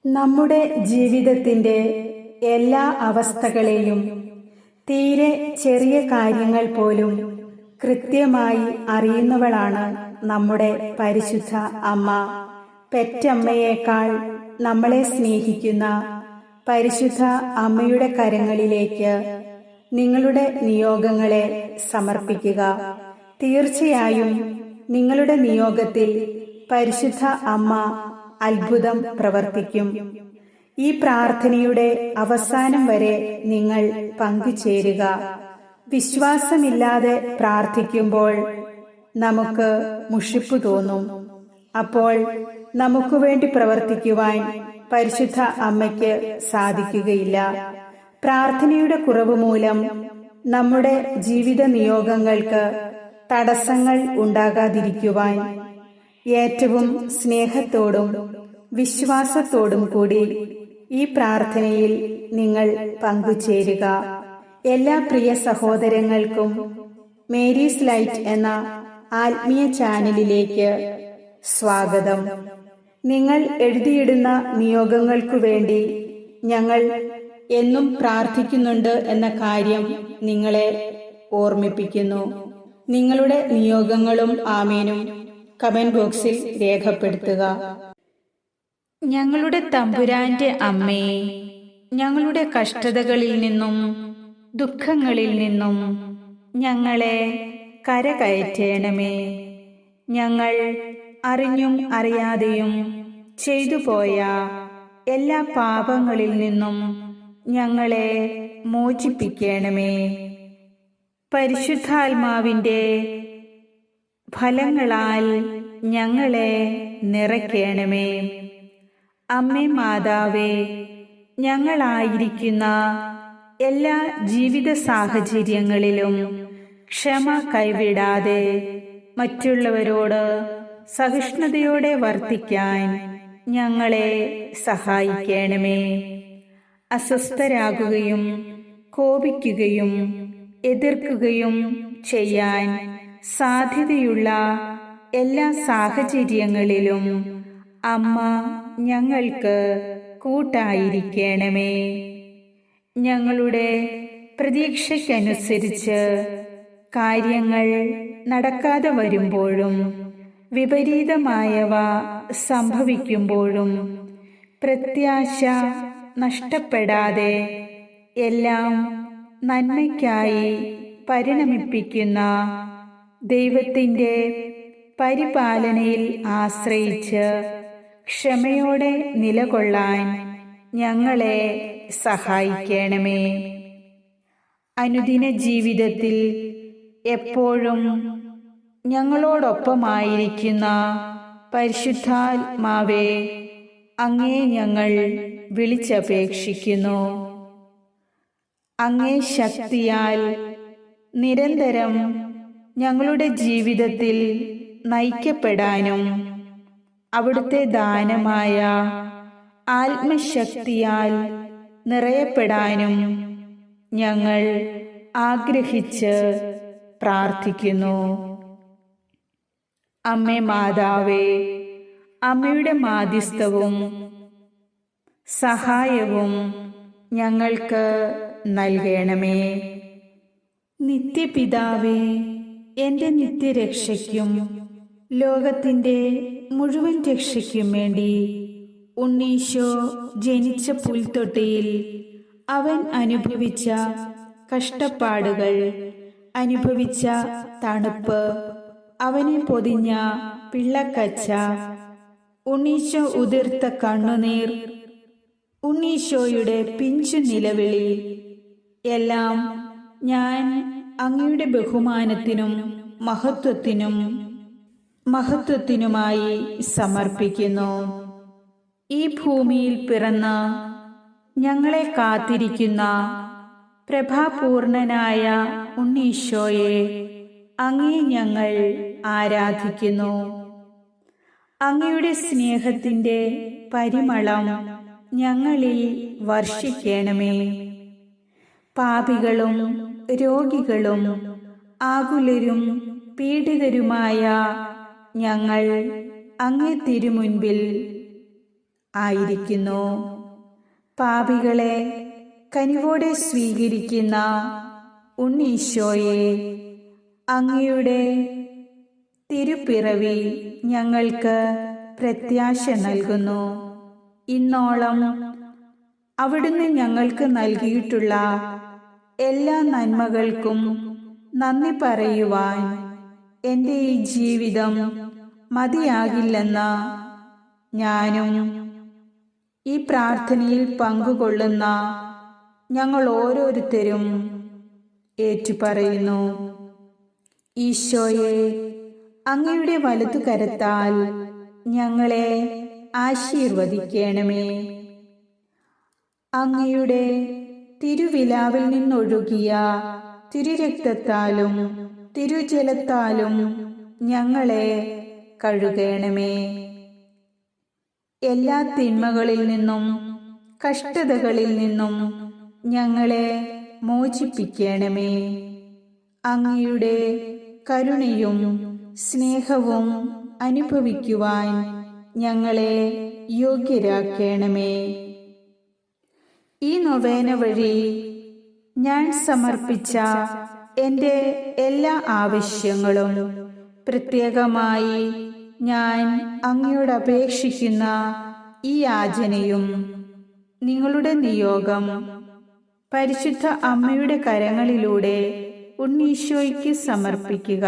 നമ്മുടെ ജീവിതത്തിൻ്റെ എല്ലാ അവസ്ഥകളെയും തീരെ ചെറിയ കാര്യങ്ങൾ പോലും കൃത്യമായി അറിയുന്നവളാണ് നമ്മുടെ പരിശുദ്ധ അമ്മ. പെറ്റമ്മയേക്കാൾ നമ്മളെ സ്നേഹിക്കുന്ന പരിശുദ്ധ അമ്മയുടെ കരങ്ങളിലേക്ക് നിങ്ങളുടെ നിയോഗങ്ങളെ സമർപ്പിക്കുക. തീർച്ചയായും നിങ്ങളുടെ നിയോഗത്തിൽ പരിശുദ്ധ അമ്മ അത്ഭുതം പ്രവർത്തിക്കും. ഈ പ്രാർത്ഥനയുടെ അവസാനം വരെ നിങ്ങൾ പങ്കുചേരുക. വിശ്വാസമില്ലാതെ പ്രാർത്ഥിക്കുമ്പോൾ നമുക്ക് മുഷിപ്പ് തോന്നും. അപ്പോൾ നമുക്ക് വേണ്ടി പ്രവർത്തിക്കുവാൻ പരിശുദ്ധ അമ്മയ്ക്ക് സാധിക്കുകയില്ല. പ്രാർത്ഥനയുടെ കുറവ് മൂലം നമ്മുടെ ജീവിത നിയോഗങ്ങൾക്ക് തടസ്സങ്ങൾ ഉണ്ടാകാതിരിക്കുവാൻ ഏറ്റവും സ്നേഹത്തോടും വിശ്വാസത്തോടും കൂടി ഈ പ്രാർത്ഥനയിൽ നിങ്ങൾ പങ്കുചേരുക. എല്ലാ പ്രിയ സഹോദരങ്ങൾക്കും മേരീസ് ലൈറ്റ് എന്ന ആത്മീയ ചാനലിലേക്ക് സ്വാഗതം. നിങ്ങൾ എഴുതിയിടുന്ന നിയോഗങ്ങൾക്കു വേണ്ടി ഞങ്ങൾ എന്നും പ്രാർത്ഥിക്കുന്നുണ്ട് എന്ന കാര്യം നിങ്ങളെ ഓർമ്മിപ്പിക്കുന്നു. നിങ്ങളുടെ നിയോഗങ്ങളും ആമേനും കമന്റ് ബോക്സിൽ രേഖപ്പെടുത്തുക. ഞങ്ങളുടെ തമ്പുരാന്റെ അമ്മേ, ഞങ്ങളുടെ കഷ്ടതകളിൽ നിന്നും ദുഃഖങ്ങളിൽ നിന്നും ഞങ്ങളെ കരകയറ്റേണമേ. ഞങ്ങൾ അറിഞ്ഞും അറിയാതെയും ചെയ്തു പോയ എല്ലാ പാപങ്ങളിൽ നിന്നും ഞങ്ങളെ മോചിപ്പിക്കണമേ. പരിശുദ്ധാത്മാവിന്റെ ഫലങ്ങളാൽ ഞങ്ങളെ നിറയ്ക്കണമേ. അമ്മേ മാതാവേ, ഞങ്ങളായിരിക്കുന്ന എല്ലാ ജീവിത സാഹചര്യങ്ങളിലും ക്ഷമ കൈവിടാതെ മറ്റുള്ളവരോട് സഹിഷ്ണുതയോടെ വർത്തിക്കാൻ ഞങ്ങളെ സഹായിക്കണമേ. അസ്വസ്ഥരാകുകയും കോപിക്കുകയും എതിർക്കുകയും ചെയ്യാൻ സാധ്യതയുള്ള എല്ലാ സാഹചര്യങ്ങളിലും അമ്മ ഞങ്ങൾക്ക് കൂട്ടായിരിക്കണമേ. ഞങ്ങളുടെ പ്രതീക്ഷയ്ക്കനുസരിച്ച് കാര്യങ്ങൾ നടക്കാതെ വരുമ്പോഴും വിപരീതമായവ സംഭവിക്കുമ്പോഴും പ്രത്യാശ നഷ്ടപ്പെടാതെ എല്ലാം നന്മയ്ക്കായി പരിണമിപ്പിക്കുന്ന ദൈവത്തിൻ്റെ പരിപാലനയിൽ ആശ്രയിച്ച് ക്ഷമയോടെ നിലകൊള്ളാൻ ഞങ്ങളെ സഹായിക്കണമേ. അനുദിന ജീവിതത്തിൽ എപ്പോഴും ഞങ്ങളോടൊപ്പമായിരിക്കുന്ന പരിശുദ്ധാത്മാവേ, അങ്ങേ ഞങ്ങൾ വിളിച്ചപേക്ഷിക്കുന്നു. അങ്ങേ ശക്തിയാൽ നിരന്തരം ഞങ്ങളുടെ ജീവിതത്തിൽ നയിക്കപ്പെടാനും അവിടുത്തെ ദാനമായ ആത്മശക്തിയാൽ നിറയപ്പെടാനും ഞങ്ങൾ ആഗ്രഹിച്ച് പ്രാർത്ഥിക്കുന്നു. അമ്മേ മാതാവേ, അമ്മയുടെ മാധ്യസ്ഥവും സഹായവും ഞങ്ങൾക്ക് നൽകണമേ. നിത്യപിതാവേ, എൻ്റെ നിത്യരക്ഷയ്ക്കും ലോകത്തിൻ്റെ മുഴുവൻ രക്ഷയ്ക്കും വേണ്ടി ഉണ്ണീശോ ജനിച്ച പുൽത്തൊട്ടിയിൽ അവൻ അനുഭവിച്ച കഷ്ടപ്പാടുകൾ, അനുഭവിച്ച തണുപ്പ്, അവനെ പൊതിഞ്ഞ പിള്ളക്കച്ച, ഉണ്ണീശോ ഉതിർത്ത കണ്ണുനീർ, ഉണ്ണീശോയുടെ പിഞ്ചു നിലവിളി എല്ലാം ഞാൻ അങ്ങയുടെ ബഹുമാനത്തിനും മഹത്വത്തിനുമായി സമർപ്പിക്കുന്നു. ഈ ഭൂമിയിൽ പിറന്ന് ഞങ്ങളെ കാത്തിരിക്കുന്ന പ്രഭാപൂർണനായ ഉണ്ണീശോയെ അങ്ങേ ഞങ്ങൾ ആരാധിക്കുന്നു. അങ്ങയുടെ സ്നേഹത്തിൻ്റെ പരിമളം ഞങ്ങളിൽ വർഷിക്കണമേ. പാപികളും രോഗികളും ആകുലരും പീഡിതരുമായ ഞങ്ങൾ അങ്ങേ തിരുമുൻപിൽ ആയിരിക്കുന്നു. പാപികളെ കനിവോടെ സ്വീകരിക്കുന്ന ഉണ്ണീശോയെ, അങ്ങയുടെ തിരുപ്പിറവി ഞങ്ങൾക്ക് പ്രത്യാശ നൽകുന്നു. ഇന്നോളം അവിടുന്ന് ഞങ്ങൾക്ക് നൽകിയിട്ടുള്ള എല്ലാ നന്മകൾക്കും നന്ദി പറയുവാൻ എൻ്റെ ഈ ജീവിതം മതിയാകില്ലെന്ന് ഞാനും ഈ പ്രാർത്ഥനയിൽ പങ്കുകൊള്ളുന്ന ഞങ്ങൾ ഓരോരുത്തരും ഏറ്റുപറയുന്നു. ഈശോയെ, അങ്ങയുടെ വലതുകരത്താൽ ഞങ്ങളെ ആശീർവദിക്കണമേ. അങ്ങയുടെ തിരുവിലാവിൽ നിന്നൊഴുകിയ തിരുരക്തത്താലും തിരുജലത്താലും ഞങ്ങളെ കഴുകണമേ. എല്ലാ തിന്മകളിൽ നിന്നും കഷ്ടതകളിൽ നിന്നും ഞങ്ങളെ മോചിപ്പിക്കണമേ. അങ്ങയുടെ കരുണയും സ്നേഹവും അനുഭവിക്കുവാൻ ഞങ്ങളെ യോഗ്യരാക്കണമേ. ഈ നൊവേന വഴി ഞാൻ സമർപ്പിച്ച എൻ്റെ എല്ലാ ആവശ്യങ്ങളും, പ്രത്യേകമായി ഞാൻ അങ്ങയോട് അപേക്ഷിക്കുന്ന ഈ യാചനയും നിങ്ങളുടെ നിയോഗം പരിശുദ്ധ അമ്മയുടെ കരങ്ങളിലൂടെ ഉണ്ണീശോയ്ക്ക് സമർപ്പിക്കുക.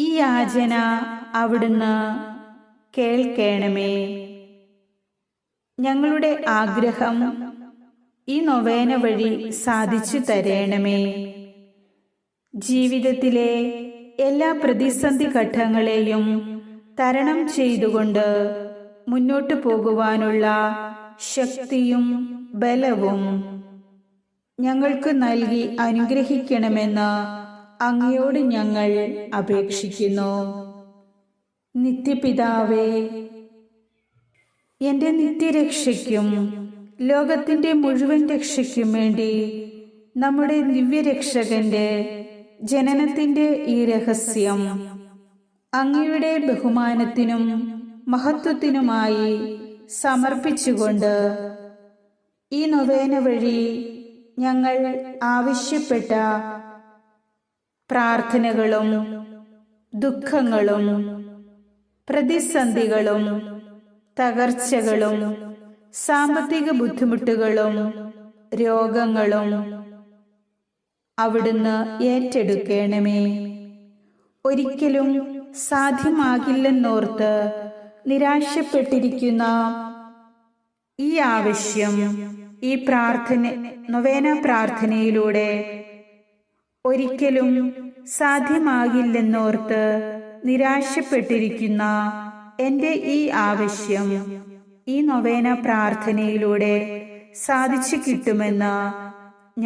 ഈ യാചന അവിടുന്ന് കേൾക്കണമേ. ഞങ്ങളുടെ ആഗ്രഹം ഈ നൊവേന വഴി സാധിച്ചു തരണമേ. ജീവിതത്തിലെ എല്ലാ പ്രതിസന്ധി ഘട്ടങ്ങളെയും തരണം ചെയ്തുകൊണ്ട് മുന്നോട്ടു പോകുവാനുള്ള ശക്തിയും ബലവും ഞങ്ങൾക്ക് നൽകി അനുഗ്രഹിക്കണമെന്ന് അങ്ങയോട് ഞങ്ങൾ അപേക്ഷിക്കുന്നു. നിത്യപിതാവേ, എൻ്റെ നിത്യരക്ഷയ്ക്കും ലോകത്തിൻ്റെ മുഴുവൻ രക്ഷയ്ക്കും വേണ്ടി നമ്മുടെ ദിവ്യരക്ഷകന്റെ ജനനത്തിൻ്റെ ഈ രഹസ്യം അങ്ങയുടെ ബഹുമാനത്തിനും മഹത്വത്തിനുമായി സമർപ്പിച്ചുകൊണ്ട് ഈ നൊവേന വഴി ഞങ്ങൾ ആവശ്യപ്പെട്ട പ്രാർത്ഥനകളും ദുഃഖങ്ങളും പ്രതിസന്ധികളും തകർച്ചകളും സാമ്പത്തിക ബുദ്ധിമുട്ടുകളും രോഗങ്ങളും അവിടുന്ന് ഏറ്റെടുക്കണമേ. ഒരിക്കലും സാധ്യമാകില്ലെന്നോർത്ത് നിരാശപ്പെട്ടിരിക്കുന്ന ഈ ആവശ്യം ഈ നൊവേന പ്രാർത്ഥനയിലൂടെ ഒരിക്കലും സാധ്യമാകില്ലെന്നോർത്ത് നിരാശപ്പെട്ടിരിക്കുന്ന എൻ്റെ ഈ ആവശ്യം ഈ നൊവേന പ്രാർത്ഥനയിലൂടെ സാധിച്ചു കിട്ടുമെന്ന്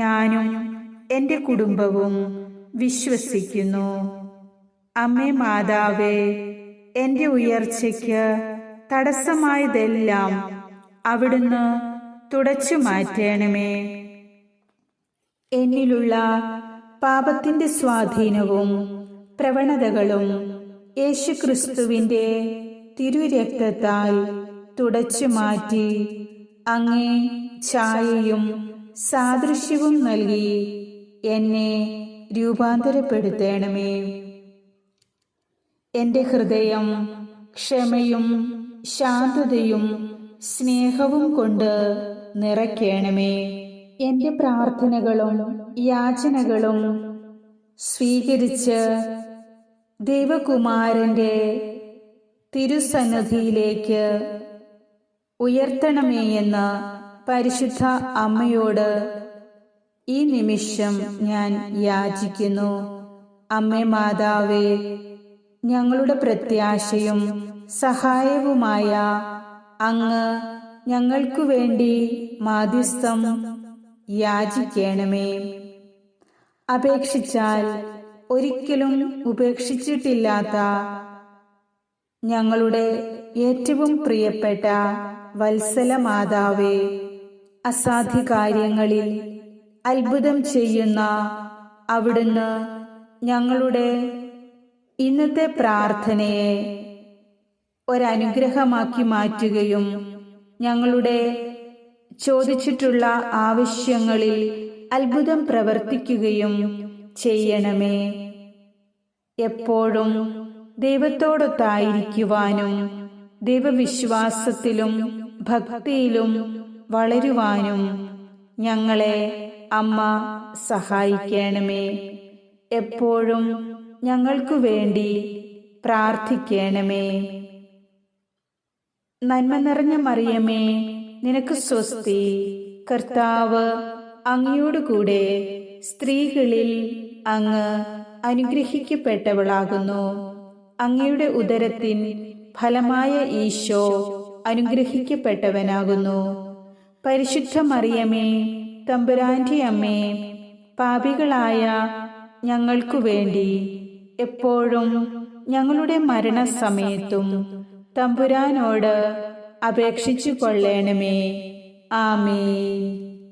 ഞാനും എൻ്റെ കുടുംബവും വിശ്വസിക്കുന്നു. അമ്മേ മാതാവേ, എൻ്റെ ഉയർച്ചയ്ക്ക് തടസ്സമായതെല്ലാം അവിടുന്ന് തുടച്ചു മാറ്റണമേ. എന്നിലുള്ള പാപത്തിൻ്റെ സ്വാധീനവും പ്രവണതകളും യേശുക്രിസ്തുവിൻ്റെ തിരുരക്തത്താൽ തുടച്ചു മാറ്റി അങ്ങേ ഛായയും സാദൃശ്യവും നൽകി എന്നെ രൂപാന്തരപ്പെടുത്തണമേ. എൻ്റെ ഹൃദയം ക്ഷമയും ശാന്തതയും സ്നേഹവും കൊണ്ട് നിറയ്ക്കണമേ. എൻ്റെ പ്രാർത്ഥനകളും യാചനകളും സ്വീകരിച്ച് ദൈവകുമാരൻ്റെ തിരുസന്നിധിയിലേക്ക് ഉയർത്തണമേ എന്ന് പരിശുദ്ധ അമ്മയോട് ഈ നിമിഷം ഞാൻ യാചിക്കുന്നു. അമ്മേ മാതാവേ, ഞങ്ങളുടെ പ്രത്യാശയും സഹായവുമായ അങ്ങ് ഞങ്ങൾക്കു വേണ്ടി മാധ്യസ്ഥം യാചിക്കണമേ. അപേക്ഷിച്ചാൽ ഒരിക്കലും ഉപേക്ഷിച്ചിട്ടില്ലാത്ത ഞങ്ങളുടെ ഏറ്റവും പ്രിയപ്പെട്ട വത്സല മാതാവേ, അസാധ്യ കാര്യങ്ങളിൽ അത്ഭുതം ചെയ്യുന്ന അവിടുന്ന് ഞങ്ങളുടെ ഇന്നത്തെ പ്രാർത്ഥനയെ ഒരനുഗ്രഹമാക്കി മാറ്റുകയും ഞങ്ങളുടെ ചോദിച്ചിട്ടുള്ള ആവശ്യങ്ങളിൽ അത്ഭുതം പ്രവർത്തിക്കുകയും ചെയ്യണമേ. എപ്പോഴും ദൈവത്തോടൊത്തായിരിക്കുവാനും ദൈവവിശ്വാസത്തിലും ഭക്തിയിലും വളരുവാനും ഞങ്ങളെ അമ്മ സഹായിക്കണമേ. എപ്പോഴും ഞങ്ങൾക്കു വേണ്ടി പ്രാർത്ഥിക്കണമേ. നന്മ നിറഞ്ഞ മറിയമേ, നിനക്ക് സ്വസ്തി. കർത്താവ് അങ്ങയോടുകൂടെ സ്ത്രീകളിൽ അങ്ങ് അനുഗ്രഹിക്കപ്പെട്ടവളാകുന്നു. അങ്ങയുടെ ഉദരത്തിൻ ഫലമായ ഈശോ അനുഗ്രഹിക്കപ്പെട്ടവനാകുന്നു. പരിശുദ്ധ മറിയമേ, തമ്പുരാന്റെ അമ്മേ, പാപികളായ ഞങ്ങൾക്കു വേണ്ടി എപ്പോഴും ഞങ്ങളുടെ മരണസമയത്തും തമ്പുരാനോട് അപേക്ഷിച്ചു കൊള്ളണമേ. ആമേൻ.